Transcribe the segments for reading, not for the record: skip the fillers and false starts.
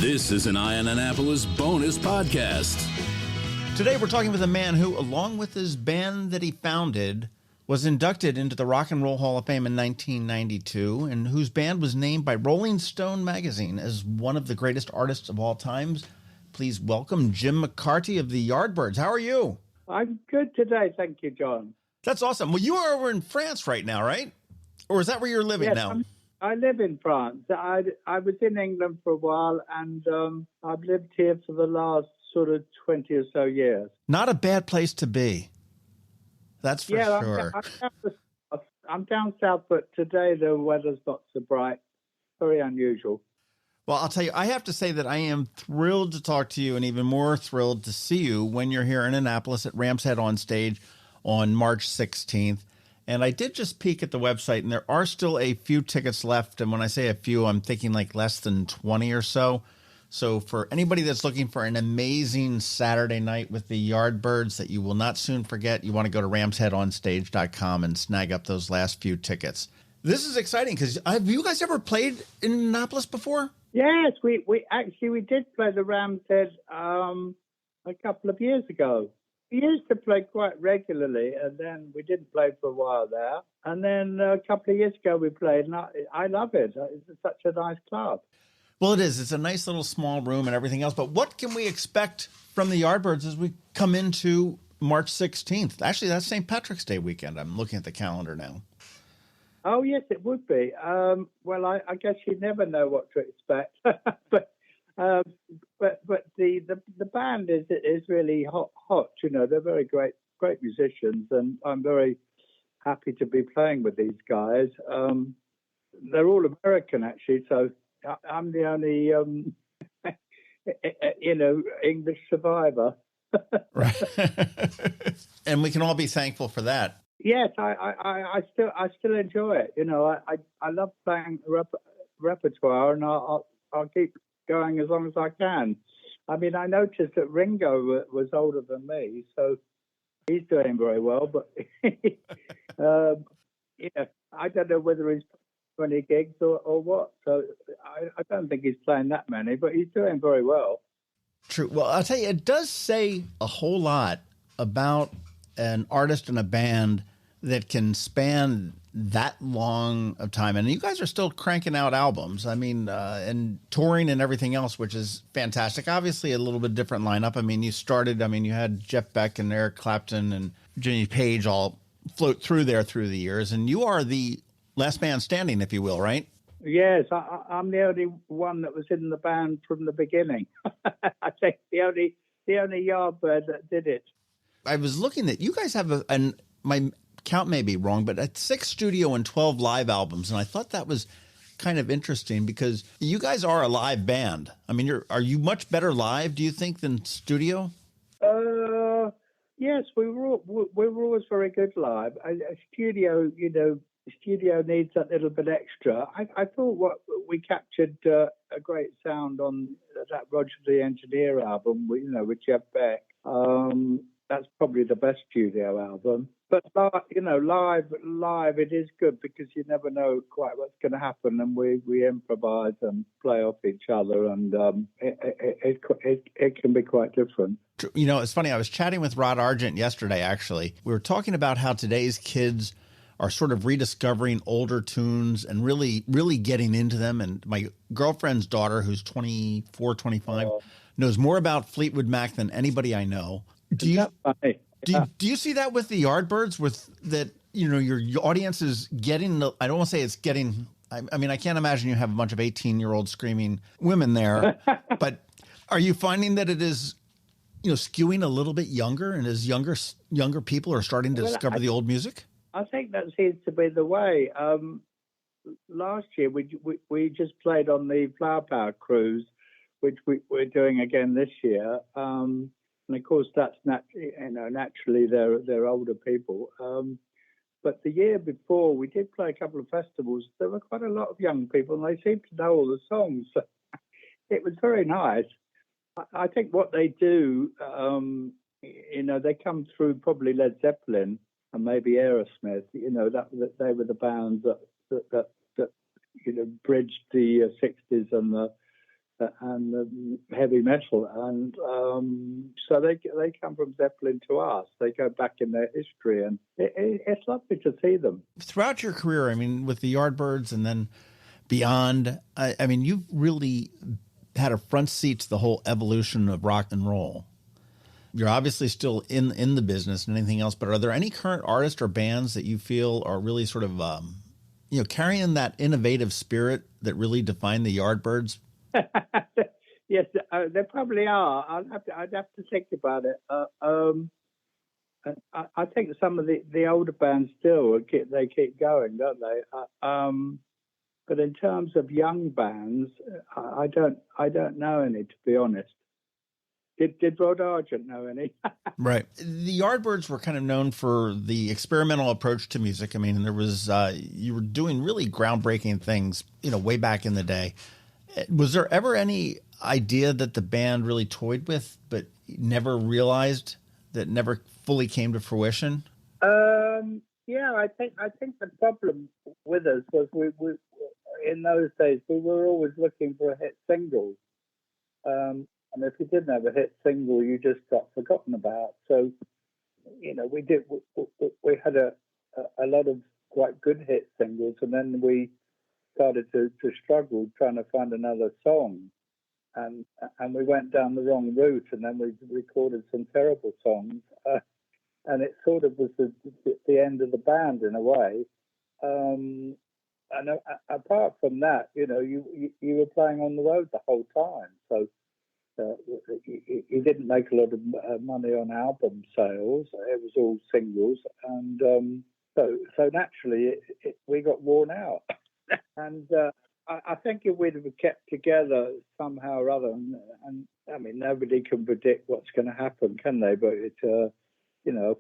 This is an Eye on Annapolis bonus podcast. Today we're talking with a man who, along with his band that he founded, was inducted into the Rock and Roll Hall of Fame in 1992, and whose band was named by Rolling Stone magazine as one of the greatest artists of all times. Please welcome Jim McCarty of the Yardbirds. How are you? I'm good today, thank you, John. That's awesome. Well, you are over in France right now, right? Or is that where you're living now? I live in France. I was in England for a while, and I've lived here for the last sort of 20 or so years. Not a bad place to be. That's for sure. I'm down south, but today the weather's not so bright. Very unusual. Well, I'll tell you, I have to say that I am thrilled to talk to you, and even more thrilled to see you when you're here in Annapolis at Ram's Head on Stage on March 16th. And I did just peek at the website, and there are still a few tickets left. And when I say a few, I'm thinking like less than 20 or so. So for anybody that's looking for an amazing Saturday night with the Yardbirds that you will not soon forget, you want to go to ramsheadonstage.com and snag up those last few tickets. This is exciting because have you guys ever played in Annapolis before? Yes, we did play the Ram's Head a couple of years ago. We used to play quite regularly, and then we didn't play for a while there. And then a couple of years ago we played, and I love it. It's such a nice club. Well, it is. It's a nice little small room and everything else. But what can we expect from the Yardbirds as we come into March 16th? Actually, that's St. Patrick's Day weekend. I'm looking at the calendar now. Oh, yes, it would be. Well, I guess you never know what to expect. But the band is really hot. You know, they're very great musicians, and I'm very happy to be playing with these guys. They're all American, actually, so I'm the only English survivor. Right. And we can all be thankful for that. Yes, I still enjoy it. You know, I love playing repertoire, and I'll keep going as long as I can. I mean, I noticed that Ringo was older than me, so he's doing very well. But I don't know whether he's 20 gigs or what. So I don't think he's playing that many, but he's doing very well. True. Well, I'll tell you, it does say a whole lot about an artist and a band that can span that long of time. And you guys are still cranking out albums. I mean, and touring and everything else, which is fantastic. Obviously a little bit different lineup. I mean, you had Jeff Beck and Eric Clapton and Jimmy Page all float through there through the years. And you are the last man standing, if you will, right? Yes, I'm the only one that was in the band from the beginning. I think the only Yardbird that did it. I was looking at you guys have my count may be wrong, but 6 studio and 12 live albums, and I thought that was kind of interesting because you guys are a live band. I mean, are you much better live, do you think, than studio? Yes, we were always very good live. Studio needs that little bit extra. I thought what we captured a great sound on that Roger the Engineer album, with Jeff Beck. That's probably the best studio album. But live it is good because you never know quite what's going to happen, and we improvise and play off each other, and it can be quite different. You know, it's funny. I was chatting with Rod Argent yesterday. Actually, we were talking about how today's kids are sort of rediscovering older tunes and really, really getting into them. And my girlfriend's daughter, who's 24, 25, knows more about Fleetwood Mac than anybody I know. Do you see that with the Yardbirds, with that, your audience is getting, I don't want to say it's getting, I mean, I can't imagine you have a bunch of 18-year-old screaming women there, but are you finding that it is, skewing a little bit younger, and as younger people are starting to discover the old music? I think that seems to be the way. Last year, we just played on the Flower Power cruise, which we're doing again this year. And of course, that's naturally they're older people. But the year before, we did play a couple of festivals. There were quite a lot of young people, and they seemed to know all the songs. It was very nice. I think what they do, they come through probably Led Zeppelin and maybe Aerosmith. That they were the bands that bridged the 60s and and heavy metal, and so they come from Zeppelin to us. They go back in their history, and it's lovely to see them. Throughout your career, I mean, with the Yardbirds and then beyond, I mean, you've really had a front seat to the whole evolution of rock and roll. You're obviously still in the business and anything else, but are there any current artists or bands that you feel are really sort of, carrying that innovative spirit that really defined the Yardbirds? Yes, there probably are. I'd have to think about it. I think some of the older bands still they keep going, don't they? But in terms of young bands, I don't know any, to be honest. Did Rod Argent know any? Right. The Yardbirds were kind of known for the experimental approach to music. I mean, there was you were doing really groundbreaking things, way back in the day. Was there ever any idea that the band really toyed with, but never realized, that never fully came to fruition? Yeah, I think the problem with us was we in those days we were always looking for a hit single. And if you didn't have a hit single, you just got forgotten about. So, we had a lot of quite good hit singles, and then we started to struggle trying to find another song, and we went down the wrong route, and then we recorded some terrible songs, and it sort of was the end of the band in a way. And apart from that, you were playing on the road the whole time, so. He didn't make a lot of money on album sales. It was all singles, and so naturally we got worn out. And I think if we'd have kept together somehow or other, and I mean nobody can predict what's going to happen, can they? But if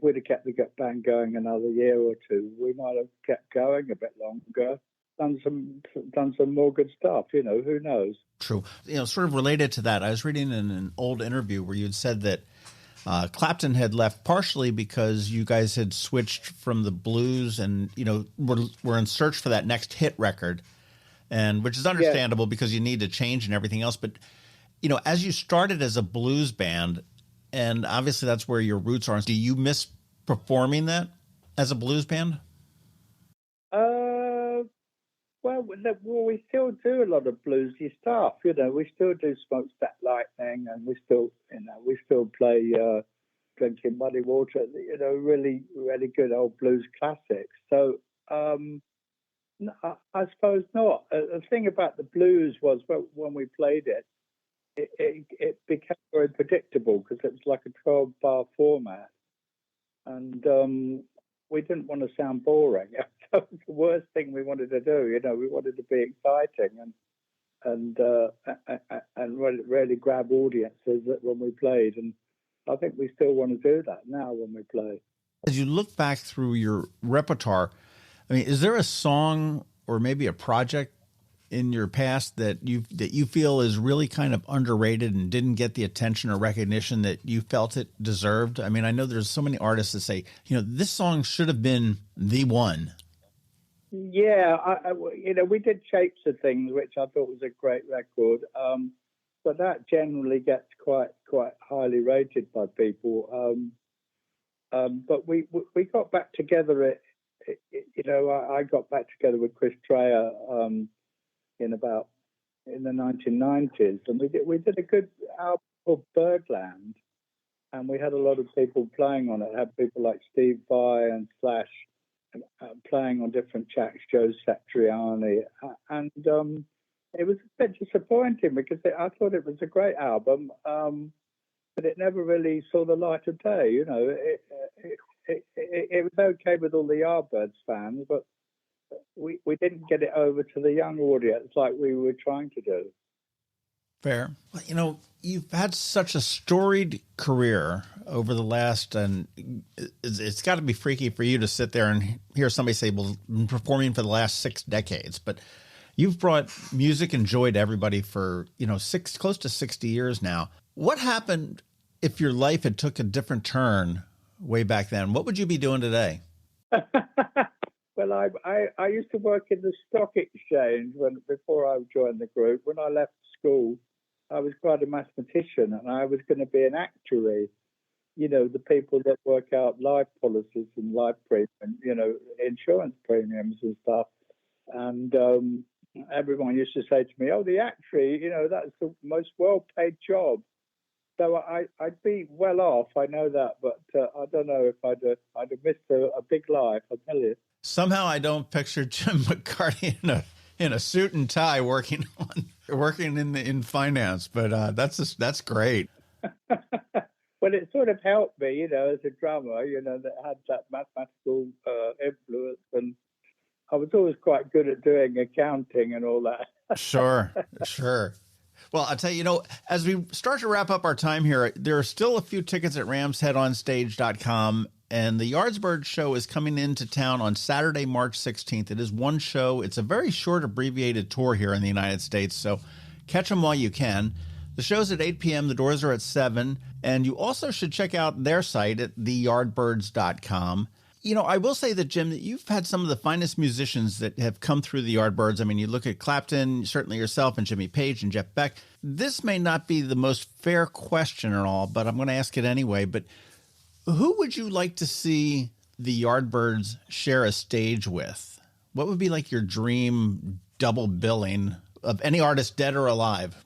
we'd have kept the band going another year or two, we might have kept going a bit longer. Done some more good stuff, who knows? True. Sort of related to that, I was reading in an old interview where you'd said that Clapton had left partially because you guys had switched from the blues and, were in search for that next hit record, and which is understandable because you need to change and everything else. But, as you started as a blues band, and obviously that's where your roots are, do you miss performing that as a blues band? Well, we still do a lot of bluesy stuff. We still do Smokestack Lightning, and we still play Drinking Muddy Water. Really, really good old blues classics. So, I suppose not. The thing about the blues was when we played it became very predictable because it was like a 12-bar format, and we didn't want to sound boring. That was the worst thing we wanted to do. We wanted to be exciting and really grab audiences when we played. And I think we still want to do that now when we play. As you look back through your repertoire, I mean, is there a song or maybe a project in your past that you feel is really kind of underrated and didn't get the attention or recognition that you felt it deserved? I mean, I know there's so many artists that say, this song should have been the one. Yeah, we did Shapes of Things, which I thought was a great record, but that generally gets quite highly rated by people. But we got back together. I got back together with Chris Dreyer in the 1990s, and we did a good album called Birdland, and we had a lot of people playing on it. It had people like Steve Vai and Slash playing on different tracks, Joe Satriani, and it was a bit disappointing because I thought it was a great album, but it never really saw the light of day. It was okay with all the Yardbirds fans, but we didn't get it over to the young audience like we were trying to do. Fair. Well, you've had such a storied career over the last, and it's got to be freaky for you to sit there and hear somebody say, well, been performing for the last 6 decades, but you've brought music and joy to everybody for, close to 60 years now. What happened if your life had took a different turn way back then? What would you be doing today? Well, I used to work in the stock exchange before I joined the group. When I left school, I was quite a mathematician, and I was going to be an actuary. You know, the people that work out life policies and life premium, you know, insurance premiums and stuff. And everyone used to say to me, "Oh, the actuary, you know, that's the most well-paid job." So I'd be well off, I know that, but I don't know if I'd have missed a big life, I'll tell you. Somehow I don't picture Jim McCarty in a suit and tie working in finance, but that's great. Well, it sort of helped me, you know, as a drummer, you know, that had that mathematical influence, and I was always quite good at doing accounting and all that. Sure. Well, I'll tell you, you know, as we start to wrap up our time here, there are still a few tickets at ramsheadonstage.com, and the Yardbirds show is coming into town on Saturday, March 16th. It is one show. It's a very short, abbreviated tour here in the United States, so catch them while you can. The show's at 8 p.m. The doors are at 7, and you also should check out their site at theyardbirds.com. You know, I will say that, Jim, that you've had some of the finest musicians that have come through the Yardbirds. I mean, you look at Clapton, certainly yourself, and Jimmy Page and Jeff Beck. This may not be the most fair question at all, but I'm going to ask it anyway. But who would you like to see the Yardbirds share a stage with? What would be like your dream double billing of any artist, dead or alive?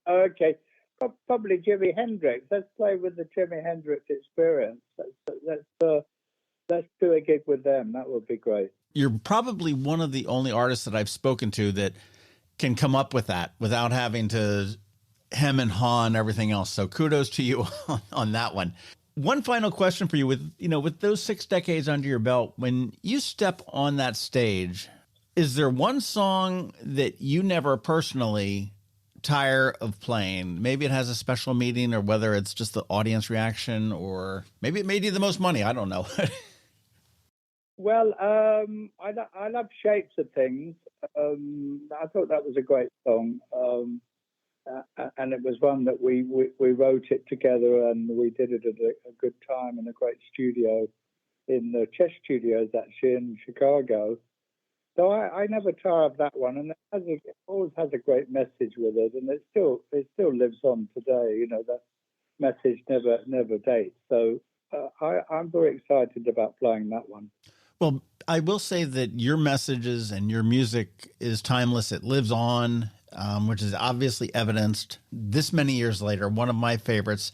Okay. Probably Jimi Hendrix. Let's play with the Jimi Hendrix experience. Let's do a gig with them. That would be great. You're probably one of the only artists that I've spoken to that can come up with that without having to hem and haw and everything else. So kudos to you on that one. One final question for you: with those 6 decades under your belt, when you step on that stage, is there one song that you never personally tire of playing? Maybe it has a special meaning, or whether it's just the audience reaction, or maybe it made you the most money. I don't know. Well, I love Shapes of Things. I thought that was a great song. And it was one that we wrote it together, and we did it at a good time in a great studio in the Chess Studios, actually, in Chicago. So I never tire of that one, and it always has a great message with it, and it still lives on today. You know, that message never dates. So I'm very excited about playing that one. Well, I will say that your messages and your music is timeless. It lives on, which is obviously evidenced this many years later. One of my favorites.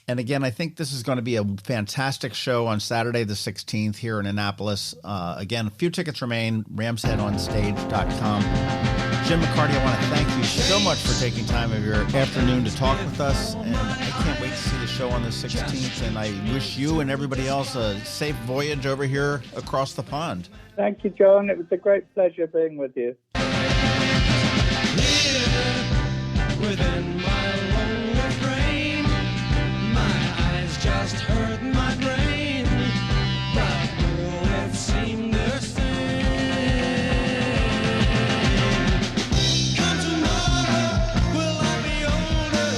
And again, I think this is going to be a fantastic show on Saturday the 16th here in Annapolis. Again, a few tickets remain, ramsheadonstage.com. Jim McCarty, I want to thank you so much for taking time of your afternoon to talk with us. And I can't wait to see the show on the 16th. And I wish you and everybody else a safe voyage over here across the pond. Thank you, John. It was a great pleasure being with you. Here, within my lonely frame, my eyes just hurt my brain, but will it seem the same? Come tomorrow, will I be older?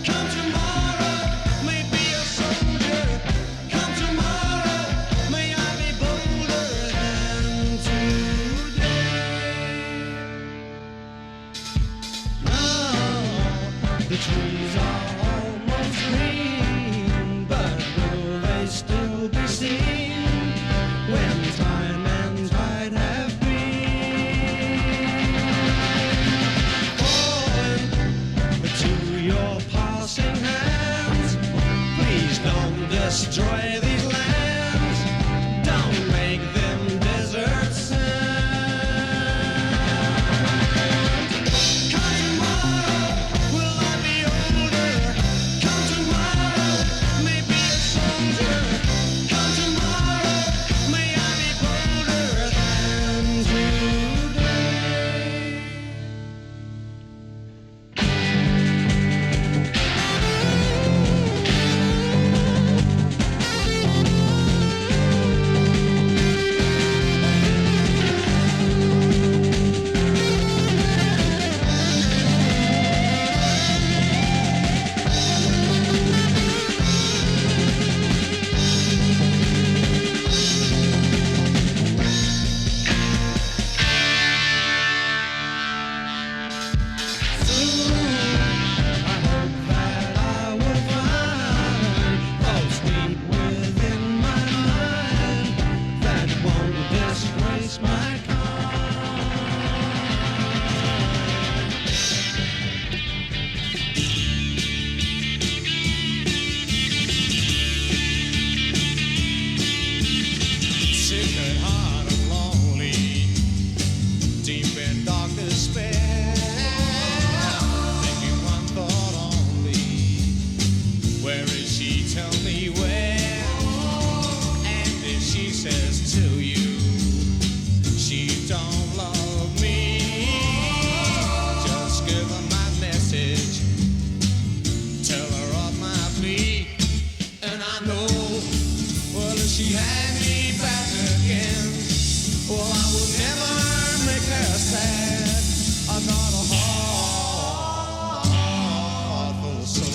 Come tomorrow, may be a soldier. Come tomorrow, may I be bolder than today. Now the trees are almost green, but will they still be seen when time and tide have been? Falling to your passing hands, please don't destroy these lands, don't make them desert sand. Come tomorrow, will I be older? deep in dark despair, thinking one thought only, where is she, tell me where, and if she says to you, she don't love me, just give her my message, tell her of my plea, and I know, well, if she had me back again, well, I would never make her sad. I got a heart full of soul.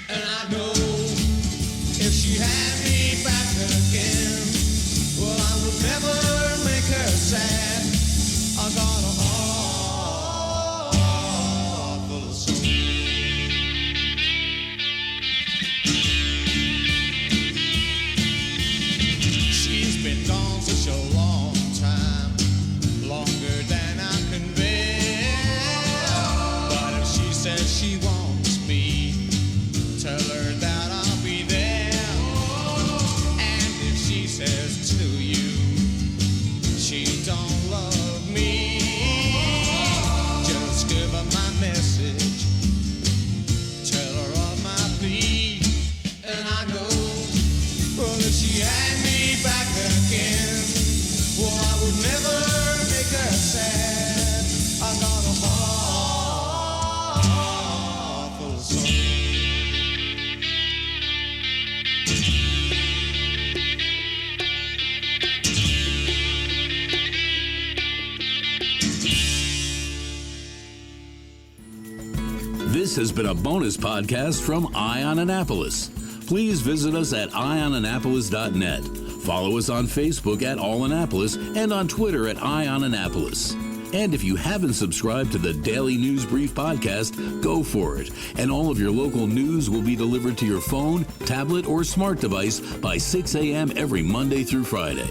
And I know if she had me back again, well, I would never make her sad. I got a heart full of soul. She's been gone such a long time, longer than I can bear. But if she says she wants me, tell her that I'll be there. And if she says to you, she don't love me, just give her my message, tell her of my plea. And I know, well, if she had me back again, well, I would never make her sad. I got a heart full of soul. This has been a bonus podcast from Eye on Annapolis. Please visit us at eyeonannapolis.net. Follow us on Facebook at All Annapolis and on Twitter at Eye on Annapolis. And if you haven't subscribed to the Daily News Brief podcast, go for it. And all of your local news will be delivered to your phone, tablet, or smart device by 6 a.m. every Monday through Friday.